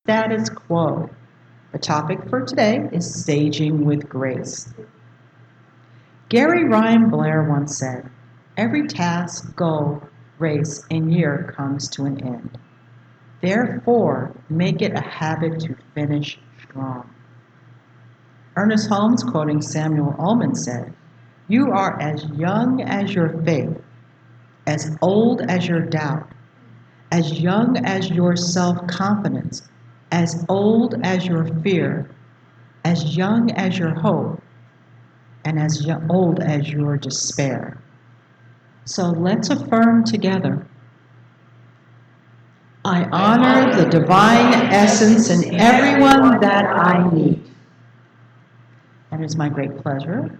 status quo. The topic for today is saging with grace. Gary Ryan Blair once said, "Every task, goal, race, and year comes to an end. Therefore, make it a habit to finish strong." Ernest Holmes, quoting Samuel Ullman, said, "You are as young as your faith, as old as your doubt, as young as your self-confidence, as old as your fear, as young as your hope, and as old as your despair." So let's affirm together. I honor the divine essence in everyone that I meet. And it's my great pleasure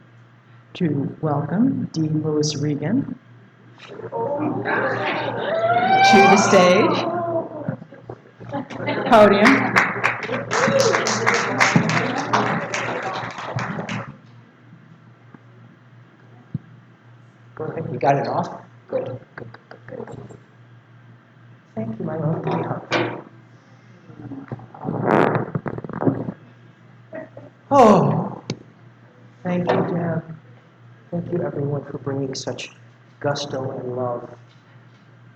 to welcome Dean Lewis Regan to the stage, podium. Go ahead. You got it off? Good. Thank you, my love. Oh, thank you, Deb. Thank you, everyone, for bringing such gusto and love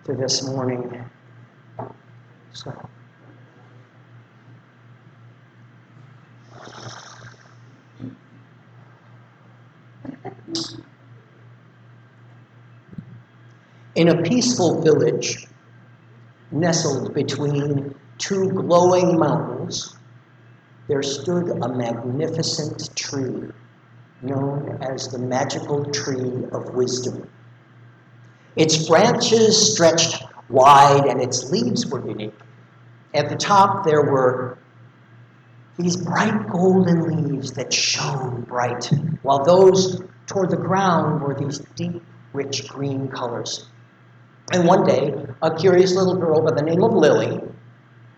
to this morning. So, in a peaceful village, nestled between two glowing mountains, there stood a magnificent tree known as the magical tree of wisdom. Its branches stretched wide and its leaves were unique. At the top there were these bright golden leaves that shone bright, while those toward the ground were these deep, rich green colors. And one day, a curious little girl by the name of Lily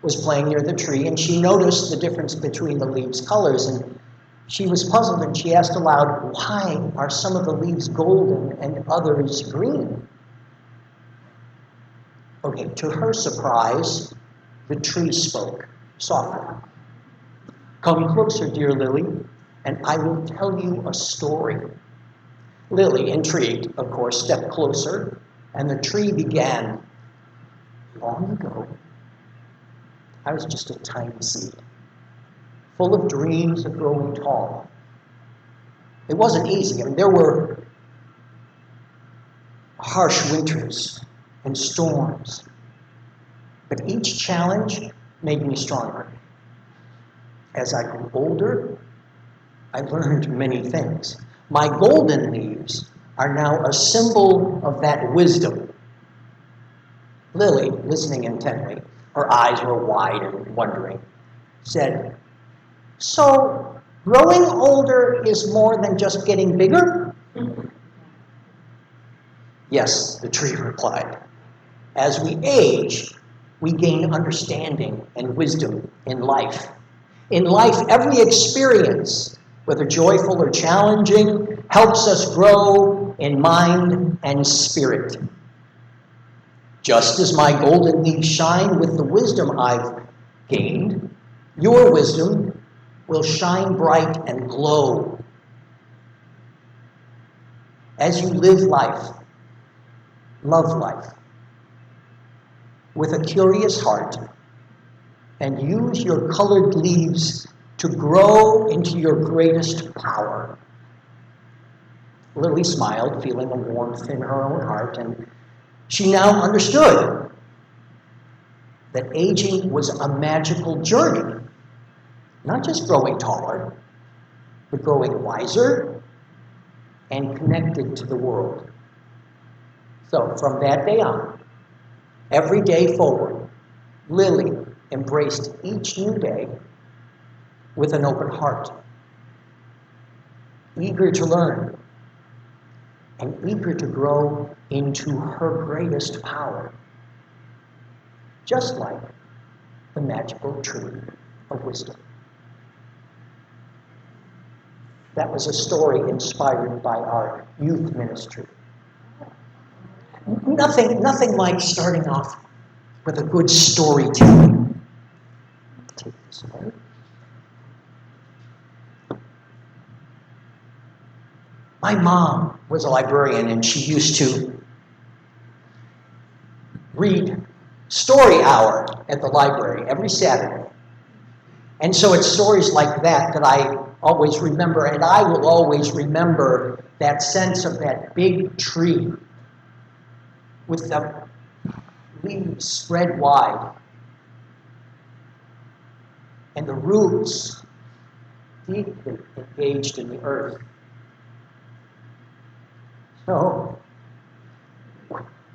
was playing near the tree, and she noticed the difference between the leaves' colors, and she was puzzled, and she asked aloud, "Why are some of the leaves golden and others green?" Okay, to her surprise, the tree spoke softly. "Come closer, dear Lily, and I will tell you a story." Lily, intrigued, of course, stepped closer, and the tree began. "Long ago, I was just a tiny seed, full of dreams of growing tall. It wasn't easy. There were harsh winters and storms, but each challenge made me stronger. As I grew older, I learned many things. My golden leaves are now a symbol of that wisdom." Lily, listening intently, her eyes were wide and wondering, said, "So, growing older is more than just getting bigger?" "Yes," the tree replied. "As we age, we gain understanding and wisdom in life. In life, every experience, whether joyful or challenging, helps us grow in mind and spirit. Just as my golden leaves shine with the wisdom I've gained, your wisdom will shine bright and glow. As you live life, love life, with a curious heart, and use your colored leaves to grow into your greatest power." Lily smiled, feeling a warmth in her own heart, and she now understood that aging was a magical journey, not just growing taller, but growing wiser and connected to the world. So from that day on, every day forward, Lily embraced each new day with an open heart, eager to learn and eager to grow into her greatest power, just like the magical tree of wisdom. That was a story inspired by our youth ministry. Nothing like starting off with a good storytelling. take this away. My mom was a librarian, and she used to read story hour at the library every Saturday. And so it's stories like that that I always remember, and I will always remember that sense of that big tree with the leaves spread wide and the roots deeply engaged in the earth. So,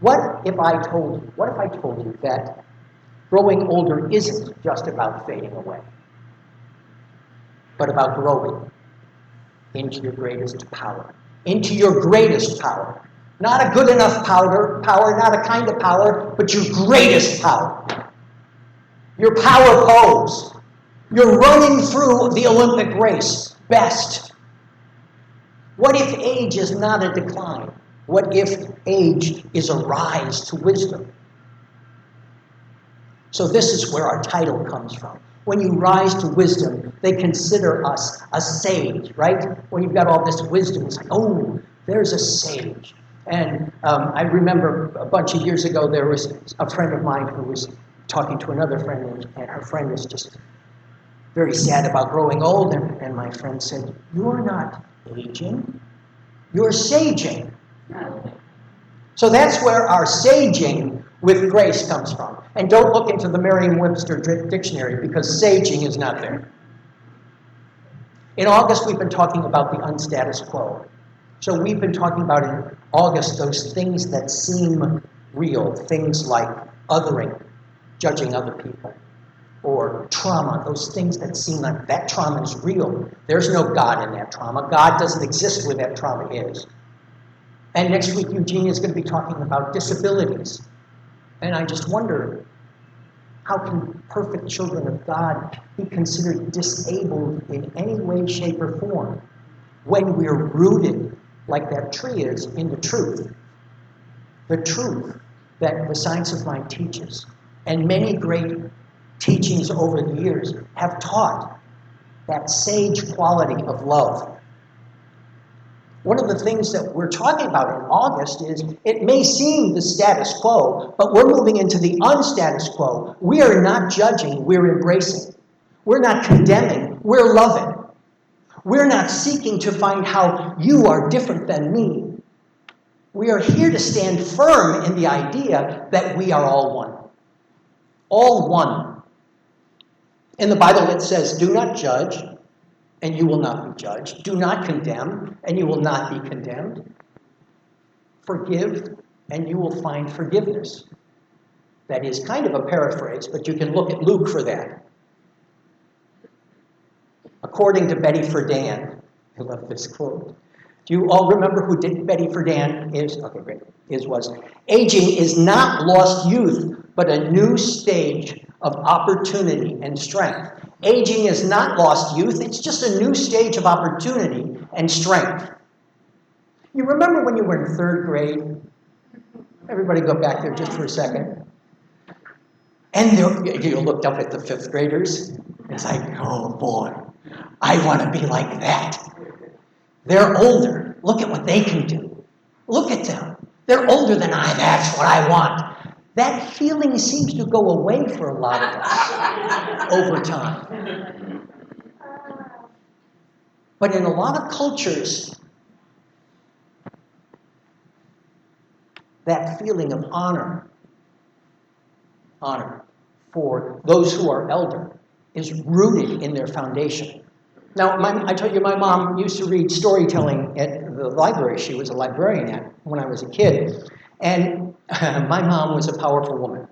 what if I told you that growing older isn't just about fading away, but about growing into your greatest power? Into your greatest power. Not a good enough power, not a kind of power, but your greatest power. Your power pose. You're running through the Olympic race, best. What if age is not a decline? What if age is a rise to wisdom? So this is where our title comes from. When you rise to wisdom, they consider us a sage, right? When you've got all this wisdom, it's like, oh, there's a sage. And I remember a bunch of years ago, there was a friend of mine who was talking to another friend, and her friend was just very sad about growing old. And my friend said, "You're not aging, you're saging." So that's where our saging with grace comes from. And don't look into the Merriam-Webster dictionary, because saging is not there. In August, we've been talking about the unstatus quo. So we've been talking about in August those things that seem real, things like othering, judging other people, or trauma, those things that seem like that trauma is real. There's no God in that trauma. God doesn't exist where that trauma is. And next week, Eugenia is going to be talking about disabilities. And I just wonder, how can perfect children of God be considered disabled in any way, shape, or form when we're rooted, like that tree is, in the truth? The truth that the science of mind teaches. And many great teachings over the years have taught that sage quality of love. One of the things that we're talking about in August is it may seem the status quo, but we're moving into the unstatus quo. We are not judging, we're embracing. We're not condemning, we're loving. We're not seeking to find how you are different than me. We are here to stand firm in the idea that we are all one. All one. In the Bible it says, do not judge, and you will not be judged. Do not condemn, and you will not be condemned. Forgive, and you will find forgiveness. That is kind of a paraphrase, but you can look at Luke for that. According to Betty Friedan, I love this quote. Do you all remember who Betty Friedan is? Okay, great. Was aging is not lost youth, but a new stage of opportunity and strength. Aging is not lost youth, it's just a new stage of opportunity and strength. You remember when you were in third grade? Everybody go back there just for a second. And you looked up at the fifth graders. It's like, oh boy, I want to be like that. They're older. Look at what they can do. Look at them. They're older than I. That's what I want. That feeling seems to go away for a lot of us over time. But in a lot of cultures, that feeling of honor for those who are elder, is rooted in their foundation. Now, I told you my mom used to read storytelling at the library. She was a librarian at when I was a kid. And my mom was a powerful woman.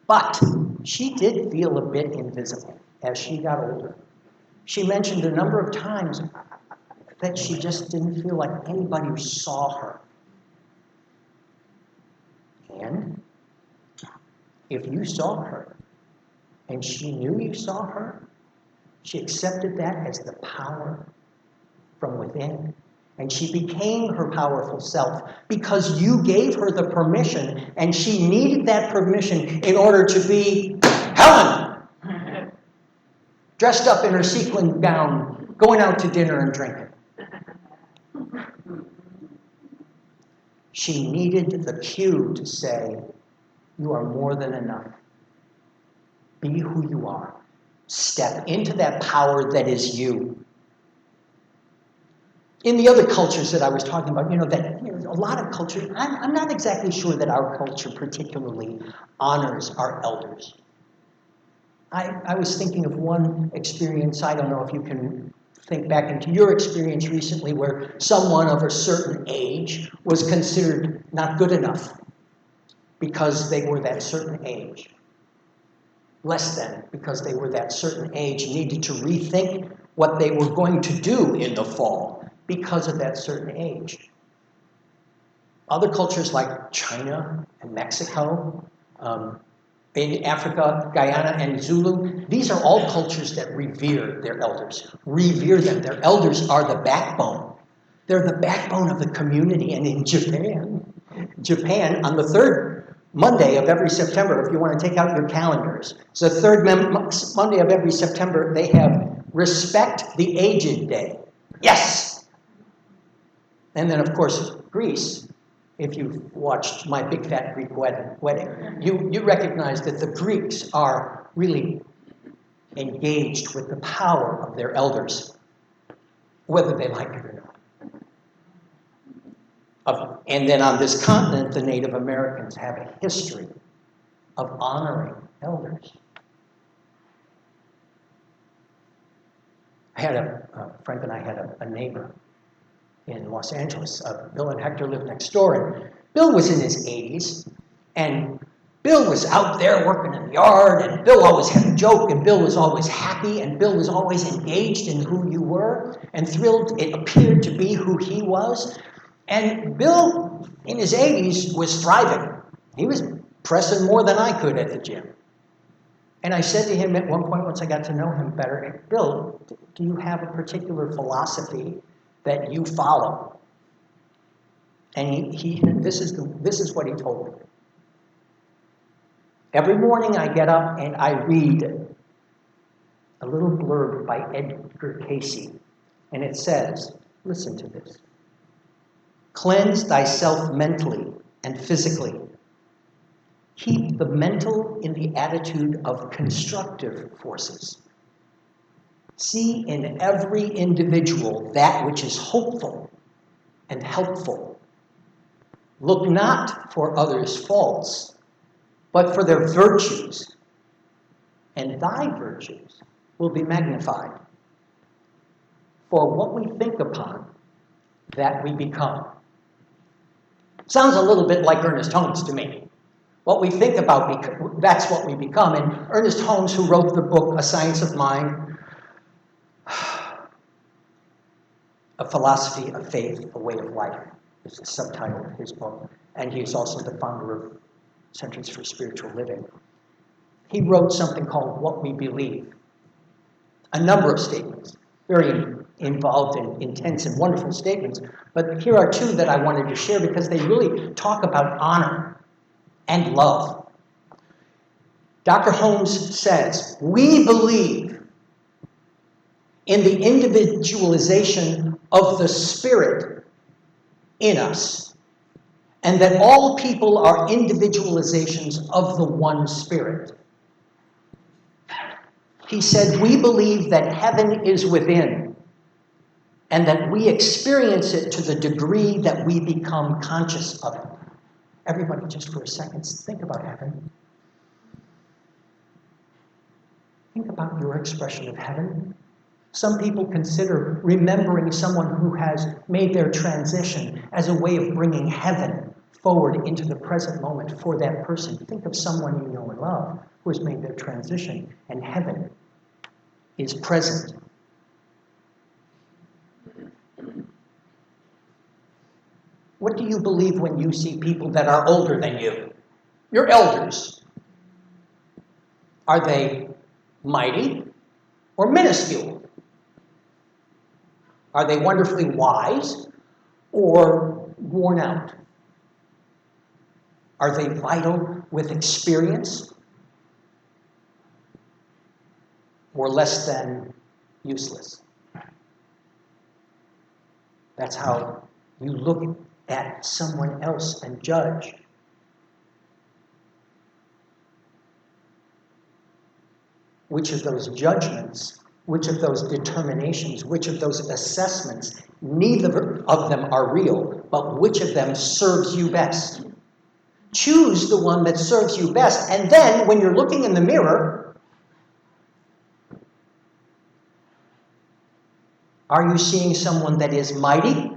But she did feel a bit invisible as she got older. She mentioned a number of times that she just didn't feel like anybody saw her. And if you saw her, and she knew you saw her, she accepted that as the power from within. And she became her powerful self because you gave her the permission, and she needed that permission in order to be Helen. dressed up in her sequin gown, going out to dinner and drinking. She needed the cue to say, you are more than enough. Be who you are. Step into that power that is you. In the other cultures that I was talking about, a lot of cultures, I'm not exactly sure that our culture particularly honors our elders. I was thinking of one experience, I don't know if you can think back into your experience recently, where someone of a certain age was considered not good enough because they were that certain age. Less than because they were that certain age, needed to rethink what they were going to do in the fall because of that certain age. Other cultures like China and Mexico, in Africa, Guyana, and Zulu, these are all cultures that revere their elders. Revere them. Their elders are the backbone. They're the backbone of the community. And in Japan, on the third Monday of every September, if you want to take out your calendars, so the third Monday of every September, they have Respect the Aged Day. Yes! And then, of course, Greece. If you've watched My Big Fat Greek Wedding, you recognize that the Greeks are really engaged with the power of their elders, whether they like it or not. And then on this continent, the Native Americans have a history of honoring elders. A friend and I had a neighbor in Los Angeles. Bill and Hector lived next door, and Bill was in his 80s, and Bill was out there working in the yard, and Bill always had a joke, and Bill was always happy, and Bill was always engaged in who you were, and thrilled it appeared to be who he was. And Bill, in his 80s, was thriving. He was pressing more than I could at the gym. And I said to him at one point, once I got to know him better, Bill, do you have a particular philosophy that you follow? And this is what he told me. Every morning I get up and I read a little blurb by Edgar Cayce, and it says, listen to this: cleanse thyself mentally and physically. Keep the mental in the attitude of constructive forces. See in every individual that which is hopeful and helpful. Look not for others' faults, but for their virtues, and thy virtues will be magnified. For what we think upon, that we become. Sounds a little bit like Ernest Holmes to me. What we think about, that's what we become. And Ernest Holmes, who wrote the book A Science of Mind, A Philosophy of Faith, A Way of Life, is the subtitle of his book. And he is also the founder of Centers for Spiritual Living. He wrote something called What We Believe. A number of statements, very involved and intense and wonderful statements. But here are two that I wanted to share because they really talk about honor and love. Dr. Holmes says, we believe in the individualization of the Spirit in us, and that all people are individualizations of the one Spirit. He said, we believe that heaven is within, and that we experience it to the degree that we become conscious of it. Everybody, just for a second, think about heaven. Think about your expression of heaven. Some people consider remembering someone who has made their transition as a way of bringing heaven forward into the present moment for that person. Think of someone you know and love who has made their transition, and heaven is present. What do you believe when you see people that are older than you? Your elders. Are they mighty or minuscule? Are they wonderfully wise or worn out? Are they vital with experience? or less than useless. That's how you look at someone else and judge. Which of those judgments, which of those determinations, which of those assessments, neither of them are real, but which of them serves you best? Choose the one that serves you best, and then when you're looking in the mirror, are you seeing someone that is mighty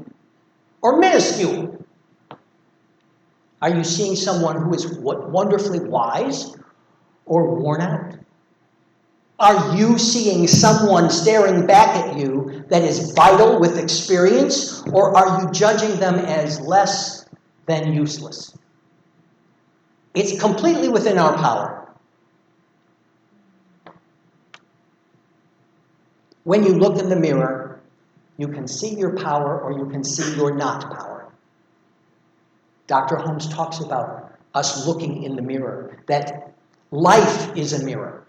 or minuscule? Are you seeing someone who is wonderfully wise or worn out? Are you seeing someone staring back at you that is vital with experience, or are you judging them as less than useless? It's completely within our power. When you look in the mirror, you can see your power or you can see your not power. Dr. Holmes talks about us looking in the mirror, that life is a mirror,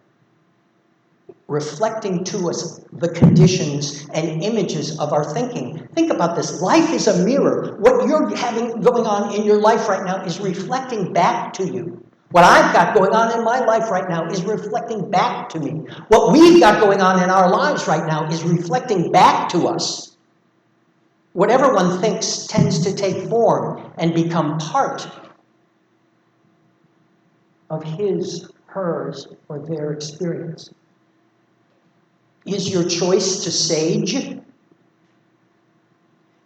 reflecting to us the conditions and images of our thinking. Think about this. Life is a mirror. What you're having going on in your life right now is reflecting back to you. What I've got going on in my life right now is reflecting back to me. What we've got going on in our lives right now is reflecting back to us. Whatever one thinks tends to take form and become part of his, hers, or their experience. Is your choice to sage?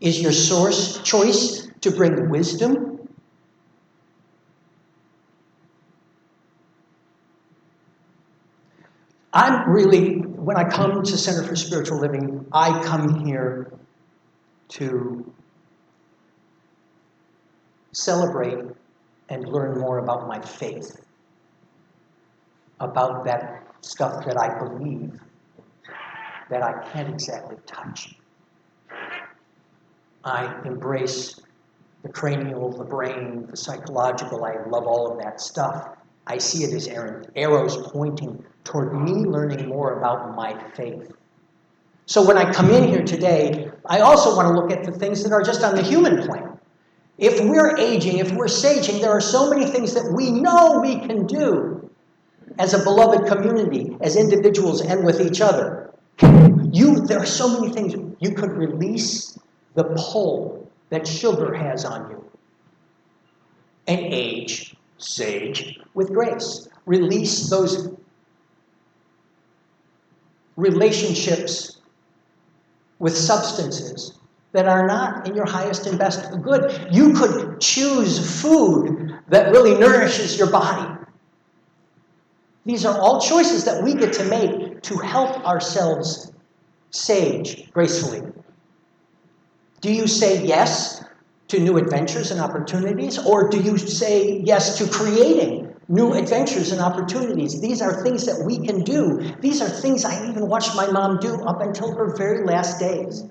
Is your choice to bring wisdom? When I come to Center for Spiritual Living, I come here to celebrate and learn more about my faith, about that stuff that I believe that I can't exactly touch. I embrace the cranial, the brain, the psychological. I love all of that stuff. I see it as arrows pointing toward me learning more about my faith. So when I come in here today, I also want to look at the things that are just on the human plane. If we're aging, if we're saging, there are so many things that we know we can do as a beloved community, as individuals, and with each other. There are so many things. You could release the pull that sugar has on you and age, sage, with grace. Release those relationships with substances that are not in your highest and best good. You could choose food that really nourishes your body. These are all choices that we get to make to help ourselves sage gracefully. Do you say yes to new adventures and opportunities, or do you say yes to creating new adventures and opportunities? These are things that we can do. These are things I even watched my mom do up until her very last days.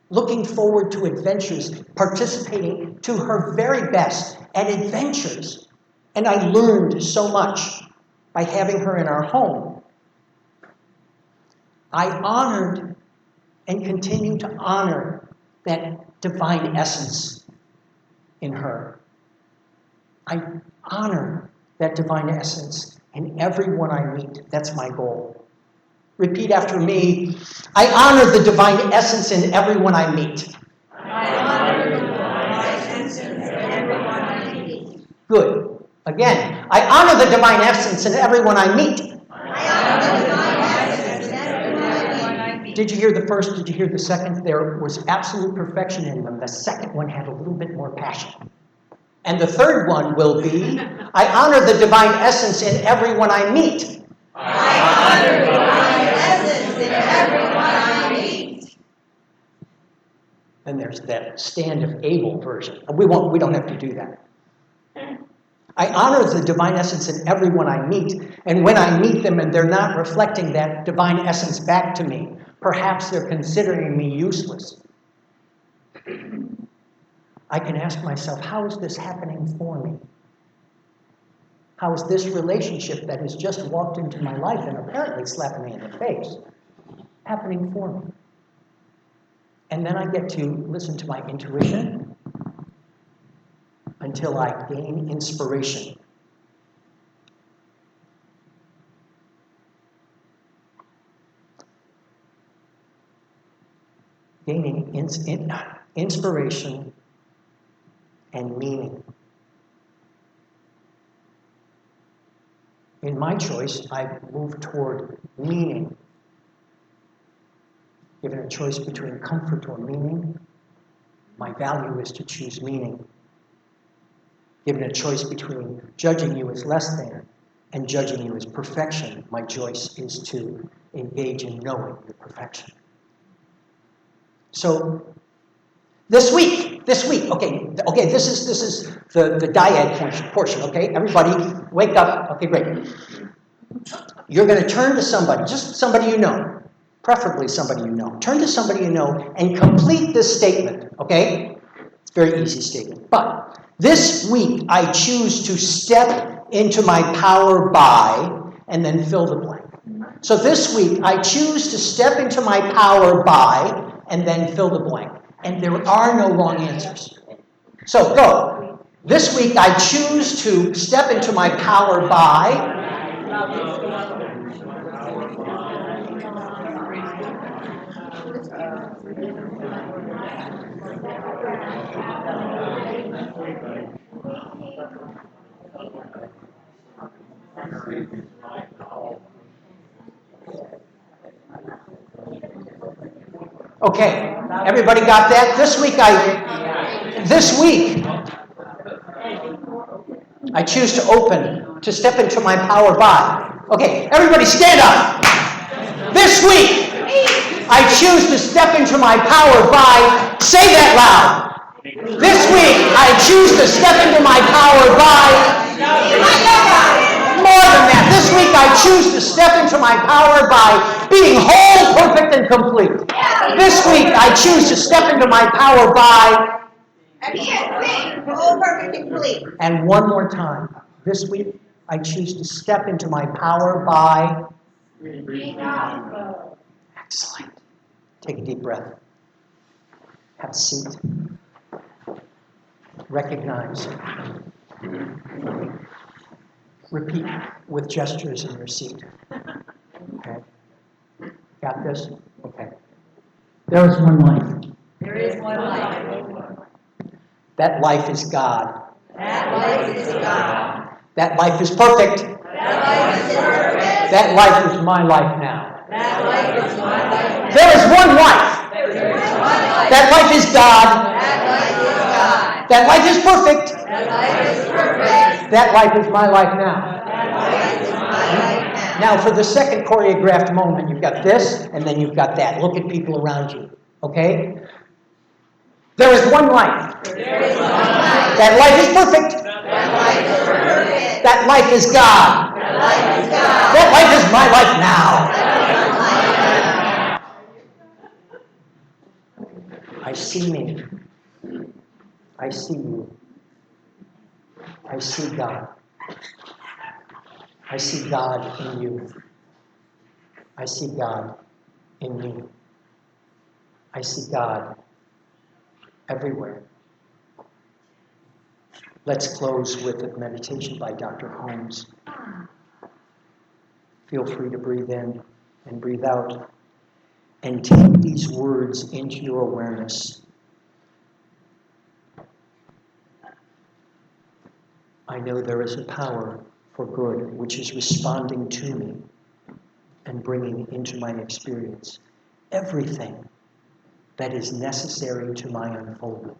Looking forward to adventures, participating to her very best at adventures. And I learned so much by having her in our home. I honored and continue to honor that divine essence in her. I honor that divine essence in everyone I meet. That's my goal. Repeat after me. I honor the divine essence in everyone I meet. I honor the divine essence in everyone I meet. Good. Again. I honor the divine essence in everyone I meet. I honor the divine essence in everyone I meet. Did you hear the first? Did you hear the second? There was absolute perfection in them. The second one had a little bit more passion. And the third one will be, I honor the divine essence in everyone I meet. I honor the divine essence in everyone I meet. Then there's that Stand of Abel version. We don't have to do that. I honor the divine essence in everyone I meet, and when I meet them and they're not reflecting that divine essence back to me, perhaps they're considering me useless. I can ask myself, how is this happening for me? How is this relationship that has just walked into my life and apparently slapped me in the face happening for me? And then I get to listen to my intuition until I gain inspiration. Gaining inspiration and meaning. In my choice, I move toward meaning. Given a choice between comfort or meaning, my value is to choose meaning. Given a choice between judging you as less than and judging you as perfection, my choice is to engage in knowing your perfection. So, this week, okay, this is the dyad portion, okay? Everybody, wake up. Okay, great. You're going to turn to somebody, just somebody you know, preferably somebody you know. Turn to somebody you know and complete this statement, okay? It's a very easy statement. But this week, I choose to step into my power by, and then fill the blank. So this week, I choose to step into my power by, and then fill the blank. And there are no wrong answers. So go. This week I choose to step into my power by. Okay, everybody got that? This week I choose to step into my power by. Okay, everybody stand up. This week I choose to step into my power by, say that loud. This week I choose to step into my power by, more than that. This week I choose to step into my power by being whole, perfect, and complete. This week I choose to step into my power by. Whole, perfect, and complete. And one more time. This week I choose to step into my power by. Excellent. Take a deep breath. Have a seat. Recognize. Repeat with gestures in your seat. Okay. Got this? Okay. There is one life. There is one life. That life is God. That life is God. That life is perfect. That life is perfect. That life is my life now. That life is my life now. There is one life. There is one life. That life is God. That life is God. That life is perfect. That life is perfect. That life is my life now. That life is my life now. Now, for the second choreographed moment, you've got this, and then you've got that. Look at people around you, okay? There is one life. There is one life. That life is perfect. That life is perfect. That life is God. That life is God. That life is my life now. That life is my life now. I see me. I see you. I see God. I see God in you. I see God in me. I see God everywhere. Let's close with a meditation by Dr. Holmes. Feel free to breathe in and breathe out and take these words into your awareness. I know there is a power for good which is responding to me and bringing into my experience everything that is necessary to my unfoldment,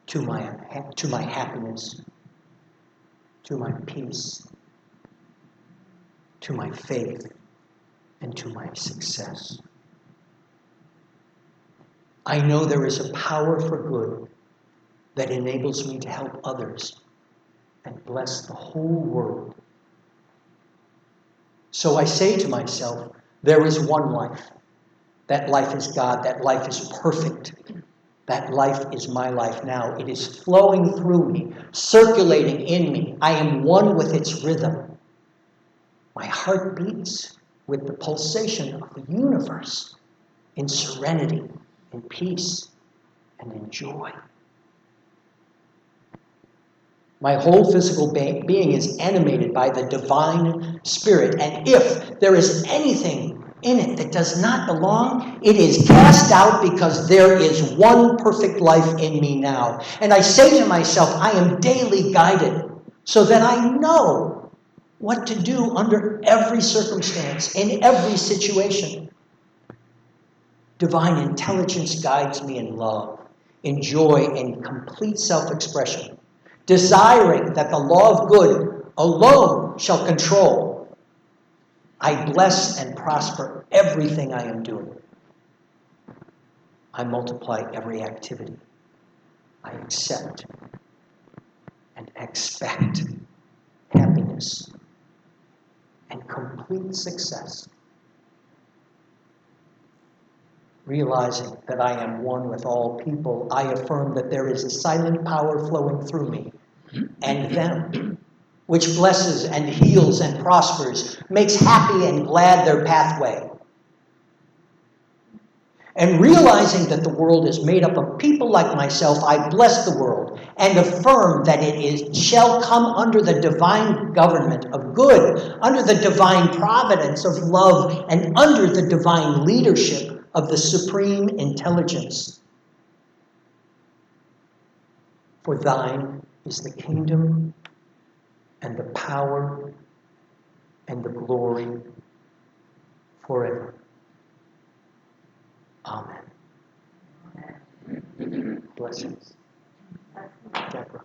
to my happiness, to my peace, to my faith, and to my success. I know there is a power for good that enables me to help others and bless the whole world. So I say to myself, there is one life. That life is God. That life is perfect. That life is my life now. It is flowing through me, circulating in me. I am one with its rhythm. My heart beats with the pulsation of the universe in serenity, in peace, and in joy. My whole physical being is animated by the divine spirit, and if there is anything in it that does not belong, it is cast out because there is one perfect life in me now. And I say to myself, I am daily guided so that I know what to do under every circumstance, in every situation. Divine intelligence guides me in love, in joy, in complete self-expression, desiring that the law of good alone shall control. I bless and prosper everything I am doing. I multiply every activity. I accept and expect happiness and complete success. Realizing that I am one with all people, I affirm that there is a silent power flowing through me and them, which blesses and heals and prospers, makes happy and glad their pathway. And realizing that the world is made up of people like myself, I bless the world and affirm that it shall come under the divine government of good, under the divine providence of love, and under the divine leadership of the supreme intelligence. For thine is the kingdom and the power and the glory forever. Amen. Blessings. Deborah.